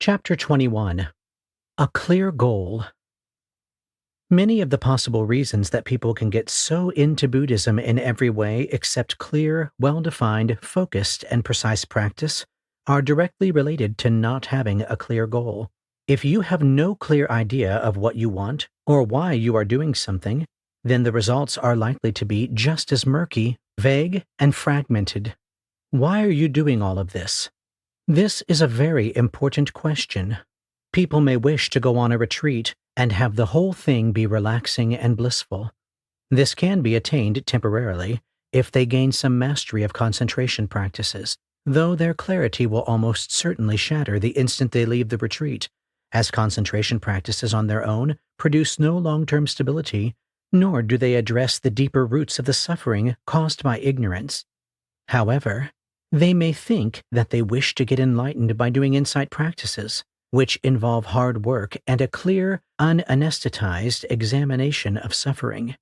Chapter 21. A Clear Goal. Many of the possible reasons that people can get so into Buddhism in every way except clear, well-defined, focused, and precise practice are directly related to not having a clear goal. If you have no clear idea of what you want or why you are doing something, then the results are likely to be just as murky, vague, and fragmented. Why are you doing all of this? This is a very important question. People may wish to go on a retreat and have the whole thing be relaxing and blissful. This can be attained temporarily if they gain some mastery of concentration practices, though their clarity will almost certainly shatter the instant they leave the retreat, as concentration practices on their own produce no long-term stability, nor do they address the deeper roots of the suffering caused by ignorance. However, they may think that they wish to get enlightened by doing insight practices, which involve hard work and a clear, unanesthetized examination of suffering.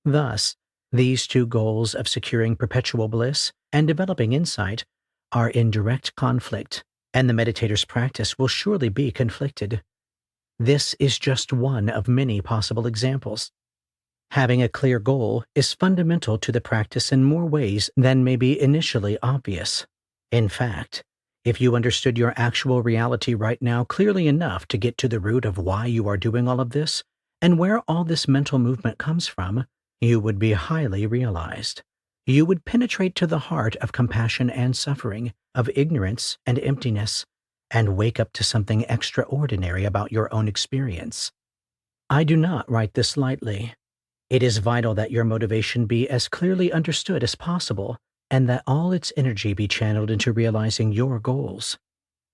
Thus, these two goals of securing perpetual bliss and developing insight are in direct conflict, and the meditator's practice will surely be conflicted. This is just one of many possible examples. Having a clear goal is fundamental to the practice in more ways than may be initially obvious. In fact, if you understood your actual reality right now clearly enough to get to the root of why you are doing all of this and where all this mental movement comes from, you would be highly realized. You would penetrate to the heart of compassion and suffering, of ignorance and emptiness, and wake up to something extraordinary about your own experience. I do not write this lightly. It is vital that your motivation be as clearly understood as possible, and that all its energy be channeled into realizing your goals.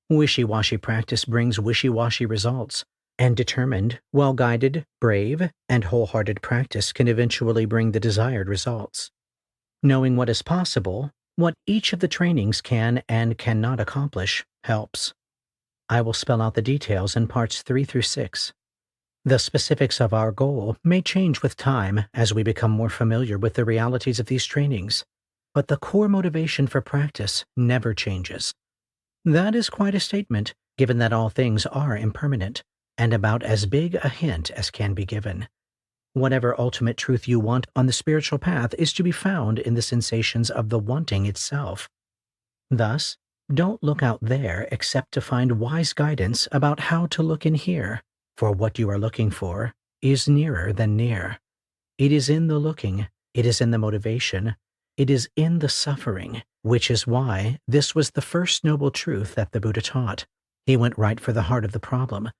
Wishy-washy practice brings wishy-washy results, and determined, well-guided, brave, and wholehearted practice can eventually bring the desired results. Knowing what is possible, what each of the trainings can and cannot accomplish, helps. I will spell out the details in parts 3 through 6. The specifics of our goal may change with time as we become more familiar with the realities of these trainings, but the core motivation for practice never changes. That is quite a statement, given that all things are impermanent, and about as big a hint as can be given. Whatever ultimate truth you want on the spiritual path is to be found in the sensations of the wanting itself. Thus, don't look out there except to find wise guidance about how to look in here. For what you are looking for is nearer than near. It is in the looking, it is in the motivation, it is in the suffering, which is why this was the first noble truth that the Buddha taught. He went right for the heart of the problem.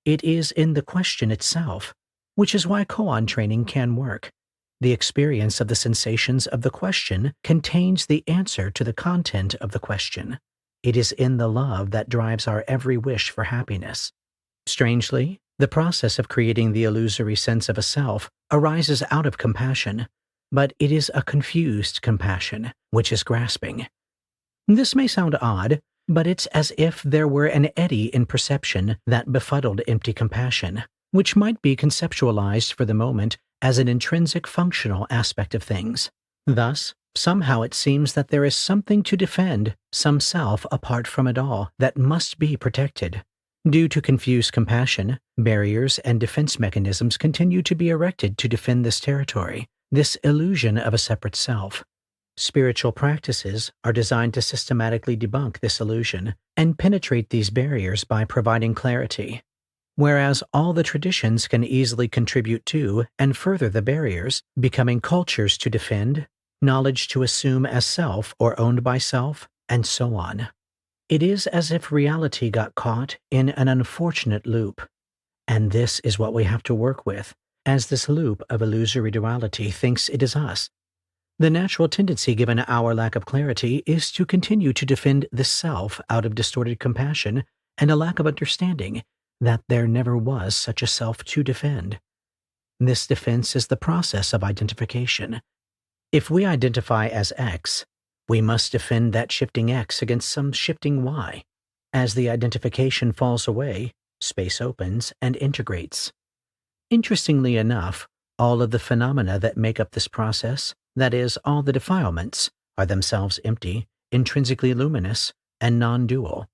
It is in the question itself, which is why koan training can work. The experience of the sensations of the question contains the answer to the content of the question. It is in the love that drives our every wish for happiness. Strangely, the process of creating the illusory sense of a self arises out of compassion, but it is a confused compassion, which is grasping. This may sound odd, but it's as if there were an eddy in perception that befuddled empty compassion, which might be conceptualized for the moment as an intrinsic functional aspect of things. Thus, somehow it seems that there is something to defend, some self apart from it all, that must be protected. Due to confused compassion, barriers and defense mechanisms continue to be erected to defend this territory, this illusion of a separate self. Spiritual practices are designed to systematically debunk this illusion and penetrate these barriers by providing clarity. Whereas all the traditions can easily contribute to and further the barriers, becoming cultures to defend, knowledge to assume as self or owned by self, and so on. It is as if reality got caught in an unfortunate loop, and this is what we have to work with, as this loop of illusory duality thinks it is us. The natural tendency given our lack of clarity is to continue to defend the self out of distorted compassion and a lack of understanding that there never was such a self to defend. This defense is the process of identification. If we identify as X, we must defend that shifting X against some shifting Y. As the identification falls away, space opens and integrates. Interestingly enough, all of the phenomena that make up this process, that is, all the defilements, are themselves empty, intrinsically luminous, and non-dual.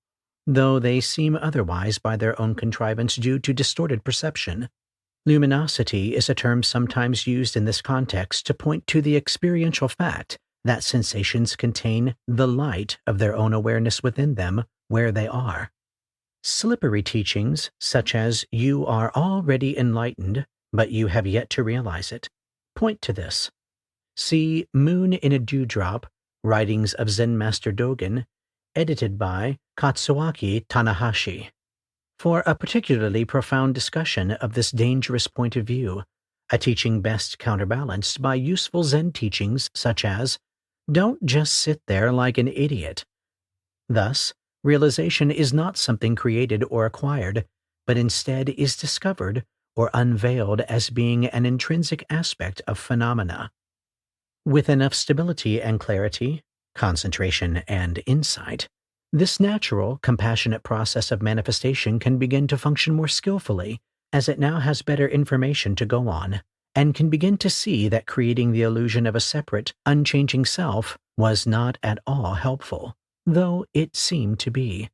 though they seem otherwise by their own contrivance due to distorted perception. Luminosity is a term sometimes used in this context to point to the experiential fact that sensations contain the light of their own awareness within them where they are. Slippery teachings, such as "you are already enlightened, but you have yet to realize it," point to this. See Moon in a Dewdrop, Writings of Zen Master Dogen, edited by Katsuaki Tanahashi, for a particularly profound discussion of this dangerous point of view, a teaching best counterbalanced by useful Zen teachings such as, "Don't just sit there like an idiot." Thus, realization is not something created or acquired, but instead is discovered or unveiled as being an intrinsic aspect of phenomena. With enough stability and clarity, concentration and insight, this natural, compassionate process of manifestation can begin to function more skillfully, as it now has better information to go on, and can begin to see that creating the illusion of a separate, unchanging self was not at all helpful, though it seemed to be.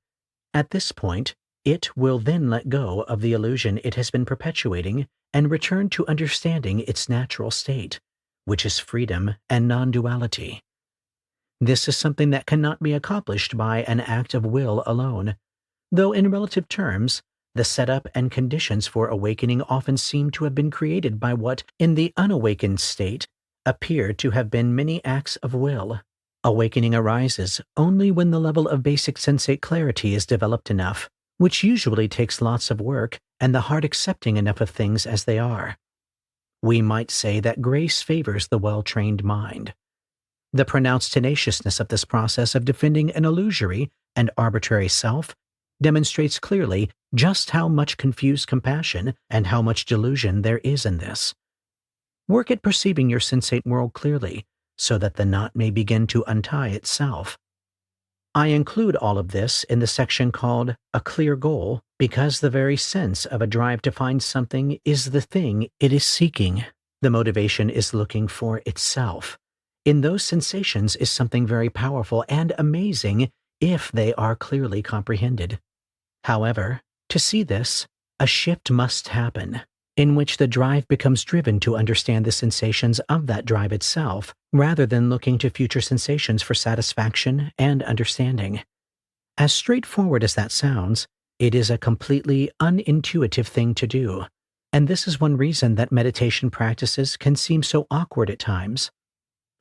At this point, it will then let go of the illusion it has been perpetuating and return to understanding its natural state, which is freedom and non-duality. This is something that cannot be accomplished by an act of will alone, though in relative terms, the setup and conditions for awakening often seem to have been created by what, in the unawakened state, appear to have been many acts of will. Awakening arises only when the level of basic sensate clarity is developed enough, which usually takes lots of work and the heart accepting enough of things as they are. We might say that grace favors the well-trained mind. The pronounced tenaciousness of this process of defending an illusory and arbitrary self demonstrates clearly just how much confused compassion and how much delusion there is in this. Work at perceiving your sensate world clearly, so that the knot may begin to untie itself. I include all of this in the section called "A Clear Goal" because the very sense of a drive to find something is the thing it is seeking. The motivation is looking for itself. In those sensations is something very powerful and amazing if they are clearly comprehended. However, to see this, a shift must happen, in which the drive becomes driven to understand the sensations of that drive itself, rather than looking to future sensations for satisfaction and understanding. As straightforward as that sounds, it is a completely unintuitive thing to do, and this is one reason that meditation practices can seem so awkward at times.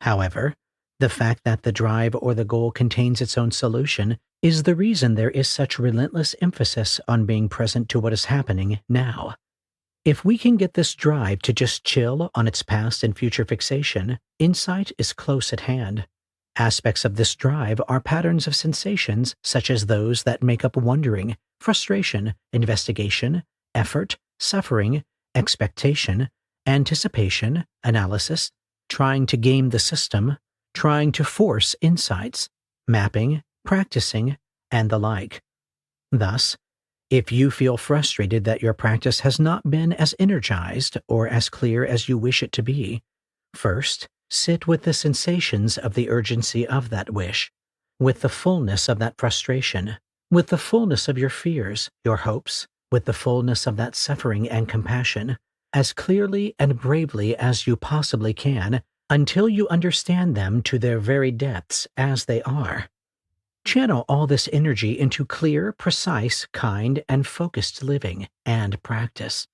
However, the fact that the drive or the goal contains its own solution is the reason there is such relentless emphasis on being present to what is happening now. If we can get this drive to just chill on its past and future fixation, insight is close at hand. Aspects of this drive are patterns of sensations such as those that make up wondering, frustration, investigation, effort, suffering, expectation, anticipation, analysis, trying to game the system, trying to force insights, mapping, practicing, and the like. Thus, if you feel frustrated that your practice has not been as energized or as clear as you wish it to be, first, sit with the sensations of the urgency of that wish, with the fullness of that frustration, with the fullness of your fears, your hopes, with the fullness of that suffering and compassion, as clearly and bravely as you possibly can, until you understand them to their very depths as they are. Channel all this energy into clear, precise, kind, and focused living and practice.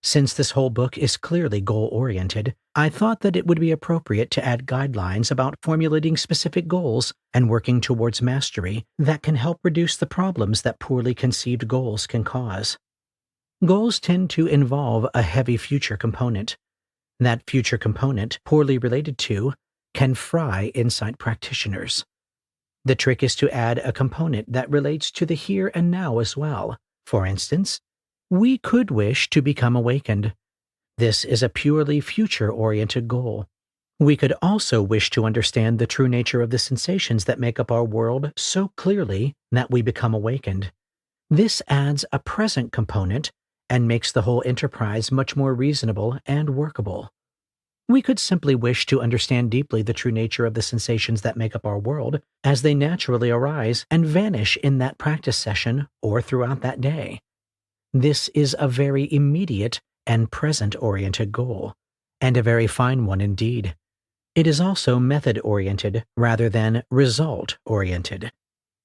Since this whole book is clearly goal-oriented, I thought that it would be appropriate to add guidelines about formulating specific goals and working towards mastery that can help reduce the problems that poorly conceived goals can cause. Goals tend to involve a heavy future component. That future component, poorly related to, can fry insight practitioners. The trick is to add a component that relates to the here and now as well. For instance, we could wish to become awakened. This is a purely future-oriented goal. We could also wish to understand the true nature of the sensations that make up our world so clearly that we become awakened. This adds a present component and makes the whole enterprise much more reasonable and workable. We could simply wish to understand deeply the true nature of the sensations that make up our world as they naturally arise and vanish in that practice session or throughout that day. This is a very immediate and present-oriented goal, and a very fine one indeed. It is also method-oriented rather than result-oriented.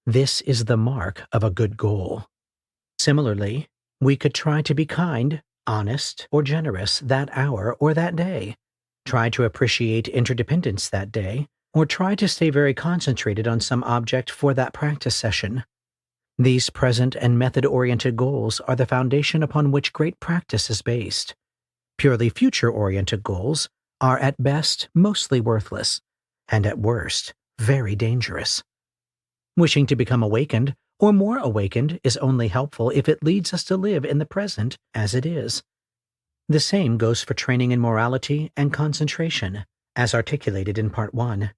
This is the mark of a good goal. Similarly, we could try to be kind, honest, or generous that hour or that day, try to appreciate interdependence that day, or try to stay very concentrated on some object for that practice session. These present and method-oriented goals are the foundation upon which great practice is based. Purely future-oriented goals are at best mostly worthless, and at worst very dangerous. Wishing to become awakened or more awakened is only helpful if it leads us to live in the present as it is. The same goes for training in morality and concentration, as articulated in Part 1.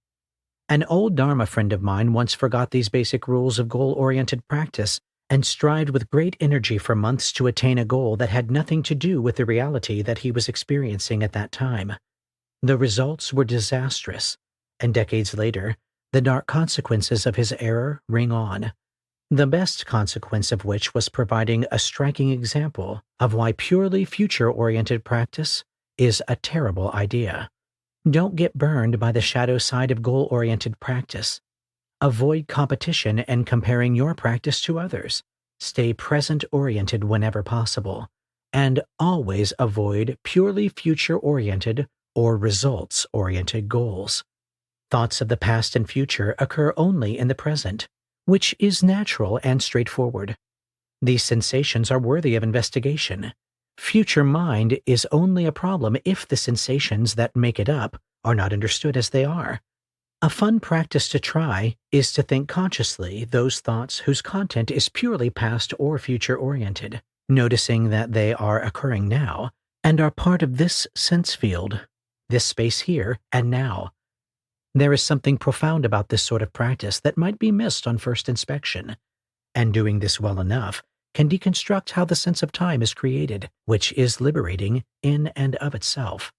An old Dharma friend of mine once forgot these basic rules of goal-oriented practice and strived with great energy for months to attain a goal that had nothing to do with the reality that he was experiencing at that time. The results were disastrous, and decades later, the dark consequences of his error ring on. The best consequence of which was providing a striking example of why purely future-oriented practice is a terrible idea. Don't get burned by the shadow side of goal-oriented practice. Avoid competition and comparing your practice to others. Stay present-oriented whenever possible, and always avoid purely future-oriented or results-oriented goals. Thoughts of the past and future occur only in the present, which is natural and straightforward. These sensations are worthy of investigation. Future mind is only a problem if the sensations that make it up are not understood as they are. A fun practice to try is to think consciously those thoughts whose content is purely past or future-oriented, noticing that they are occurring now and are part of this sense field, this space here and now. There is something profound about this sort of practice that might be missed on first inspection, and doing this well enough can deconstruct how the sense of time is created, which is liberating in and of itself.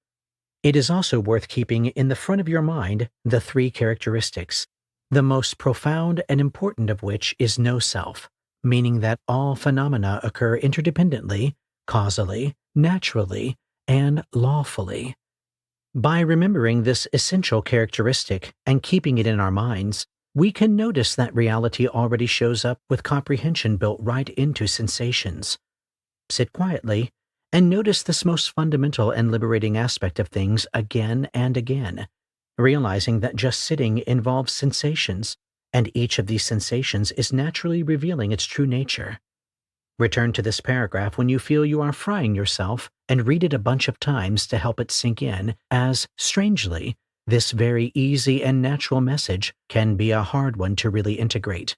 It is also worth keeping in the front of your mind the three characteristics, the most profound and important of which is no self, meaning that all phenomena occur interdependently, causally, naturally, and lawfully. By remembering this essential characteristic and keeping it in our minds, we can notice that reality already shows up with comprehension built right into sensations. Sit quietly and notice this most fundamental and liberating aspect of things again and again, realizing that just sitting involves sensations, and each of these sensations is naturally revealing its true nature. Return to this paragraph when you feel you are frying yourself and read it a bunch of times to help it sink in, as, strangely, this very easy and natural message can be a hard one to really integrate.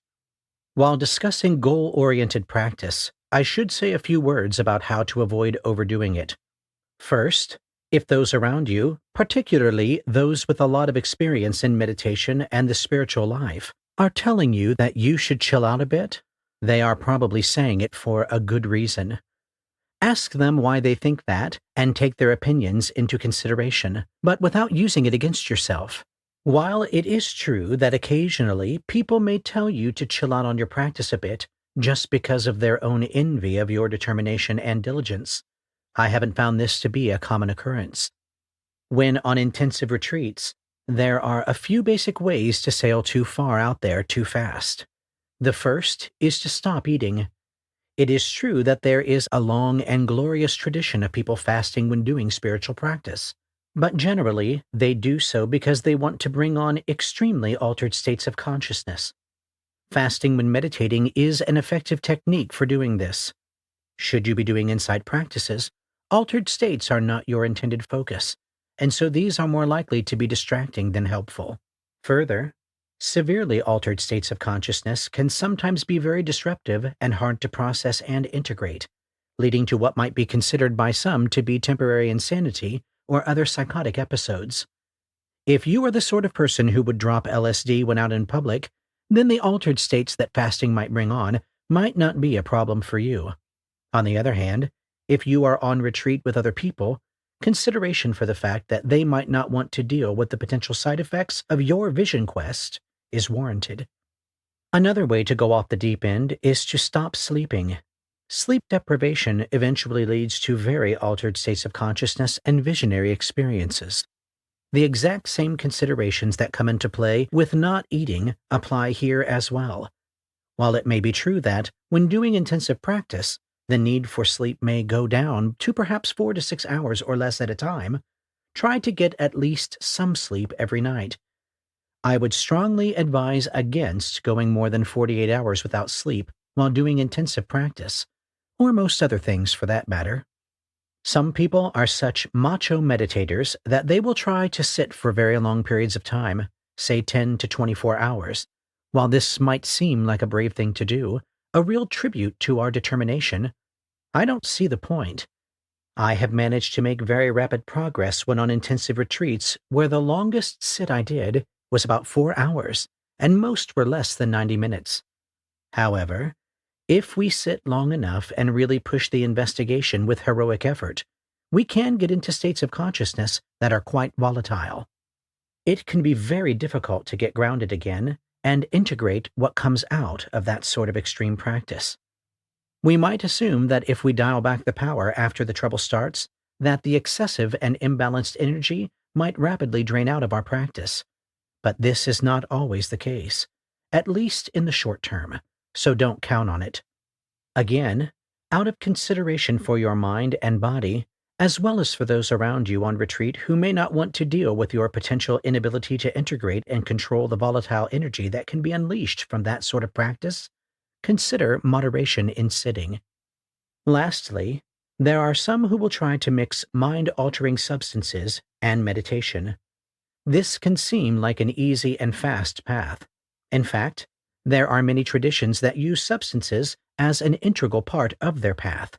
While discussing goal-oriented practice, I should say a few words about how to avoid overdoing it. First, if those around you, particularly those with a lot of experience in meditation and the spiritual life, are telling you that you should chill out a bit, they are probably saying it for a good reason. Ask them why they think that, and take their opinions into consideration, but without using it against yourself. While it is true that occasionally people may tell you to chill out on your practice a bit just because of their own envy of your determination and diligence, I haven't found this to be a common occurrence. When on intensive retreats, there are a few basic ways to sail too far out there too fast. The first is to stop eating. It is true that there is a long and glorious tradition of people fasting when doing spiritual practice, but generally they do so because they want to bring on extremely altered states of consciousness. Fasting when meditating is an effective technique for doing this. Should you be doing insight practices, altered states are not your intended focus, and so these are more likely to be distracting than helpful. Further, severely altered states of consciousness can sometimes be very disruptive and hard to process and integrate, leading to what might be considered by some to be temporary insanity or other psychotic episodes. If you are the sort of person who would drop LSD when out in public, then the altered states that fasting might bring on might not be a problem for you. On the other hand, if you are on retreat with other people, consideration for the fact that they might not want to deal with the potential side effects of your vision quest is warranted. Another way to go off the deep end is to stop sleeping. Sleep deprivation eventually leads to very altered states of consciousness and visionary experiences. The exact same considerations that come into play with not eating apply here as well. While it may be true that, when doing intensive practice, the need for sleep may go down to perhaps 4 to 6 hours or less at a time, try to get at least some sleep every night. I would strongly advise against going more than 48 hours without sleep while doing intensive practice, or most other things for that matter. Some people are such macho meditators that they will try to sit for very long periods of time, say 10 to 24 hours. While this might seem like a brave thing to do, a real tribute to our determination, I don't see the point. I have managed to make very rapid progress when on intensive retreats where the longest sit I did was about 4 hours, and most were less than 90 minutes. However, if we sit long enough and really push the investigation with heroic effort, we can get into states of consciousness that are quite volatile. It can be very difficult to get grounded again and integrate what comes out of that sort of extreme practice. We might assume that if we dial back the power after the trouble starts, that the excessive and imbalanced energy might rapidly drain out of our practice. But this is not always the case, at least in the short term, so don't count on it. Again, out of consideration for your mind and body, as well as for those around you on retreat who may not want to deal with your potential inability to integrate and control the volatile energy that can be unleashed from that sort of practice, consider moderation in sitting. Lastly, there are some who will try to mix mind-altering substances and meditation. This can seem like an easy and fast path. In fact, there are many traditions that use substances as an integral part of their path.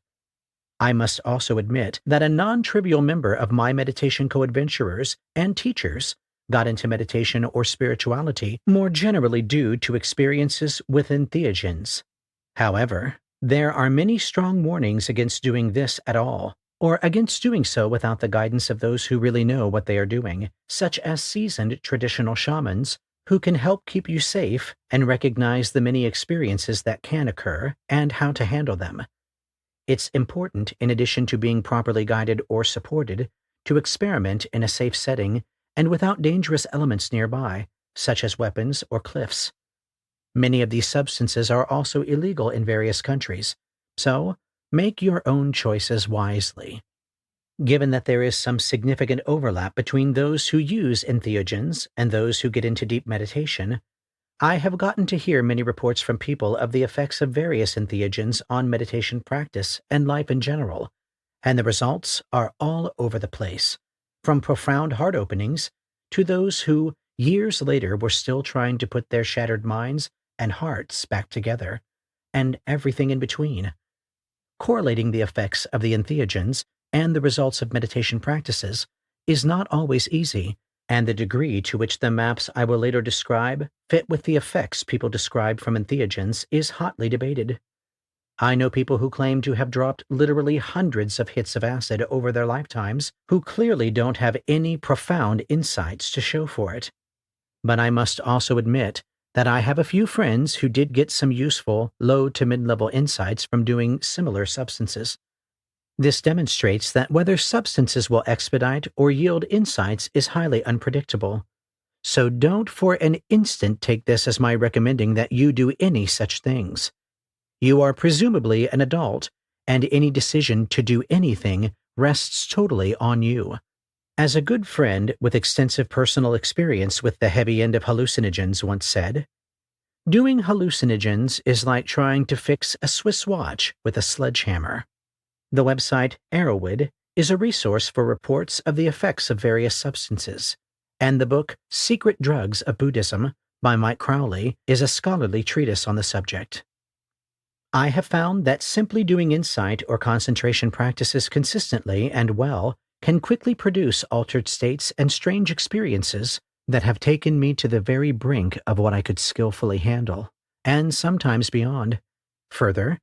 I must also admit that a non-trivial member of my meditation co-adventurers and teachers got into meditation or spirituality more generally due to experiences with entheogens. However, there are many strong warnings against doing this at all, or against doing so without the guidance of those who really know what they are doing, such as seasoned traditional shamans, who can help keep you safe and recognize the many experiences that can occur and how to handle them. It's important, in addition to being properly guided or supported, to experiment in a safe setting and without dangerous elements nearby, such as weapons or cliffs. Many of these substances are also illegal in various countries, so make your own choices wisely. Given that there is some significant overlap between those who use entheogens and those who get into deep meditation, I have gotten to hear many reports from people of the effects of various entheogens on meditation practice and life in general, and the results are all over the place, from profound heart openings to those who, years later, were still trying to put their shattered minds and hearts back together, and everything in between. Correlating the effects of the entheogens and the results of meditation practices is not always easy, and the degree to which the maps I will later describe fit with the effects people describe from entheogens is hotly debated. I know people who claim to have dropped literally hundreds of hits of acid over their lifetimes who clearly don't have any profound insights to show for it. But I must also admit that I have a few friends who did get some useful low to mid-level insights from doing similar substances. This demonstrates that whether substances will expedite or yield insights is highly unpredictable. So don't for an instant take this as my recommending that you do any such things. You are presumably an adult, and any decision to do anything rests totally on you. As a good friend with extensive personal experience with the heavy end of hallucinogens once said, doing hallucinogens is like trying to fix a Swiss watch with a sledgehammer. The website Arrowwood is a resource for reports of the effects of various substances, and the book Secret Drugs of Buddhism by Mike Crowley is a scholarly treatise on the subject. I have found that simply doing insight or concentration practices consistently and well can quickly produce altered states and strange experiences that have taken me to the very brink of what I could skillfully handle, and sometimes beyond. Further,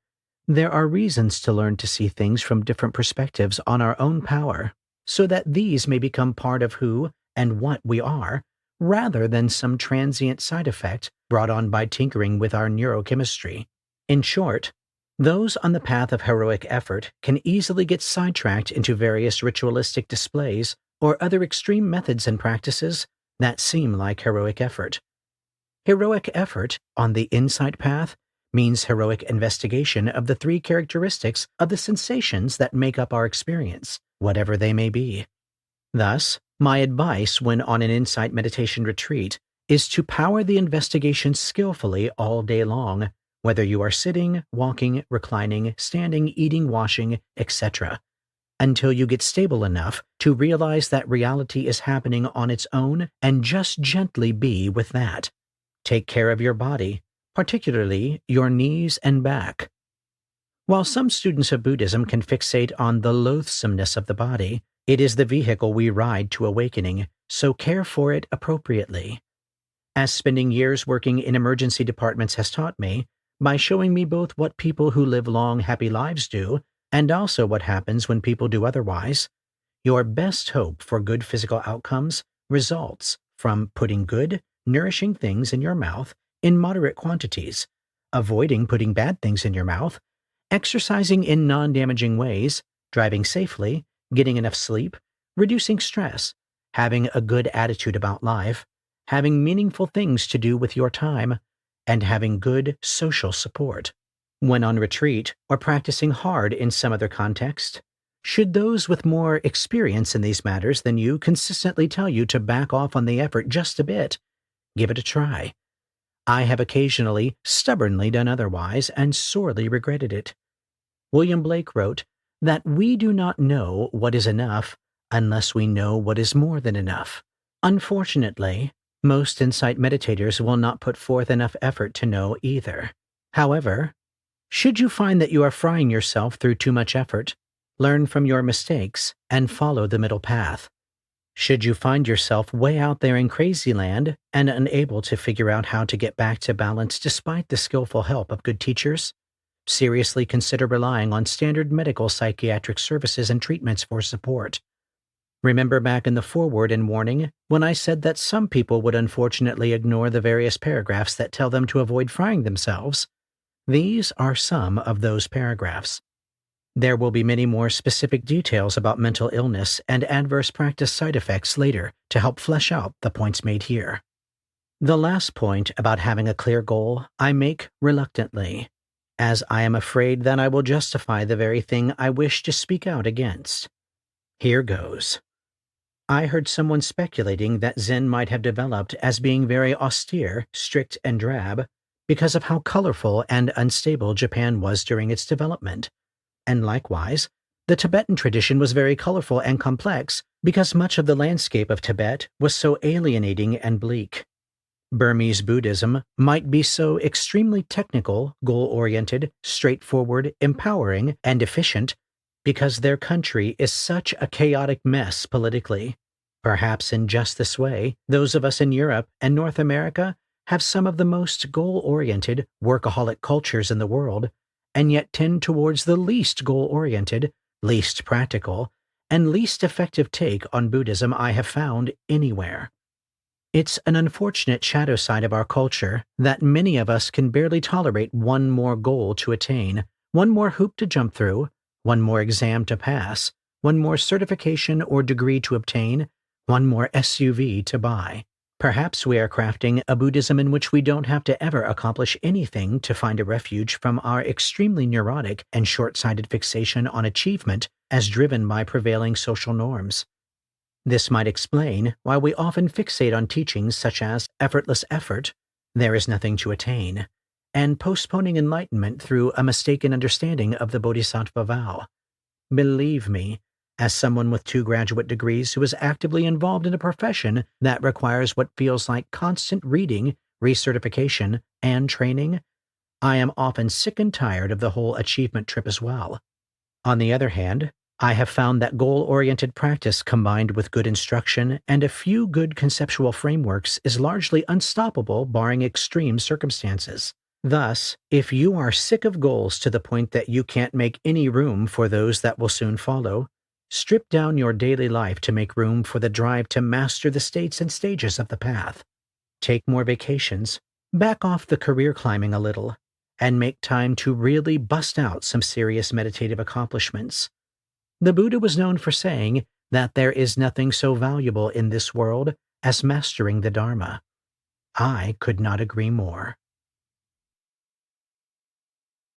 there are reasons to learn to see things from different perspectives on our own power, so that these may become part of who and what we are, rather than some transient side effect brought on by tinkering with our neurochemistry. In short, those on the path of heroic effort can easily get sidetracked into various ritualistic displays or other extreme methods and practices that seem like heroic effort. Heroic effort on the insight path means heroic investigation of the three characteristics of the sensations that make up our experience, whatever they may be. Thus, my advice when on an insight meditation retreat is to power the investigation skillfully all day long, whether you are sitting, walking, reclining, standing, eating, washing, etc., until you get stable enough to realize that reality is happening on its own and just gently be with that. Take care of your body, particularly your knees and back. While some students of Buddhism can fixate on the loathsomeness of the body, it is the vehicle we ride to awakening, so care for it appropriately. As spending years working in emergency departments has taught me, by showing me both what people who live long, happy lives do, and also what happens when people do otherwise, your best hope for good physical outcomes results from putting good, nourishing things in your mouth in moderate quantities, avoiding putting bad things in your mouth, exercising in non-damaging ways, driving safely, getting enough sleep, reducing stress, having a good attitude about life, having meaningful things to do with your time, and having good social support. When on retreat or practicing hard in some other context, should those with more experience in these matters than you consistently tell you to back off on the effort just a bit, give it a try. I have occasionally stubbornly done otherwise and sorely regretted it. William Blake wrote that we do not know what is enough unless we know what is more than enough. Unfortunately, most insight meditators will not put forth enough effort to know either. However, should you find that you are frying yourself through too much effort, learn from your mistakes and follow the middle path. Should you find yourself way out there in crazy land and unable to figure out how to get back to balance despite the skillful help of good teachers, seriously consider relying on standard medical psychiatric services and treatments for support. Remember back in the foreword and warning when I said that some people would unfortunately ignore the various paragraphs that tell them to avoid frying themselves? These are some of those paragraphs. There will be many more specific details about mental illness and adverse practice side effects later to help flesh out the points made here. The last point about having a clear goal I make reluctantly, as I am afraid that I will justify the very thing I wish to speak out against. Here goes. I heard someone speculating that Zen might have developed as being very austere, strict, and drab because of how colorful and unstable Japan was during its development. And likewise, the Tibetan tradition was very colorful and complex because much of the landscape of Tibet was so alienating and bleak. Burmese Buddhism might be so extremely technical, goal-oriented, straightforward, empowering, and efficient because their country is such a chaotic mess politically. Perhaps in just this way, those of us in Europe and North America have some of the most goal-oriented, workaholic cultures in the world, and yet tend towards the least goal-oriented, least practical, and least effective take on Buddhism I have found anywhere. It's an unfortunate shadow side of our culture that many of us can barely tolerate one more goal to attain, one more hoop to jump through, one more exam to pass, one more certification or degree to obtain, one more SUV to buy. Perhaps we are crafting a Buddhism in which we don't have to ever accomplish anything to find a refuge from our extremely neurotic and short-sighted fixation on achievement as driven by prevailing social norms. This might explain why we often fixate on teachings such as effortless effort, there is nothing to attain, and postponing enlightenment through a mistaken understanding of the Bodhisattva vow. Believe me, as someone with 2 graduate degrees who is actively involved in a profession that requires what feels like constant reading, recertification, and training, I am often sick and tired of the whole achievement trip as well. On the other hand, I have found that goal-oriented practice combined with good instruction and a few good conceptual frameworks is largely unstoppable barring extreme circumstances. Thus, if you are sick of goals to the point that you can't make any room for those that will soon follow, Strip down your daily life to make room for the drive to master the states and stages of the path. Take more vacations, back off the career climbing a little, and make time to really bust out some serious meditative accomplishments. The Buddha was known for saying that there is nothing so valuable in this world as mastering the Dharma. I could not agree more.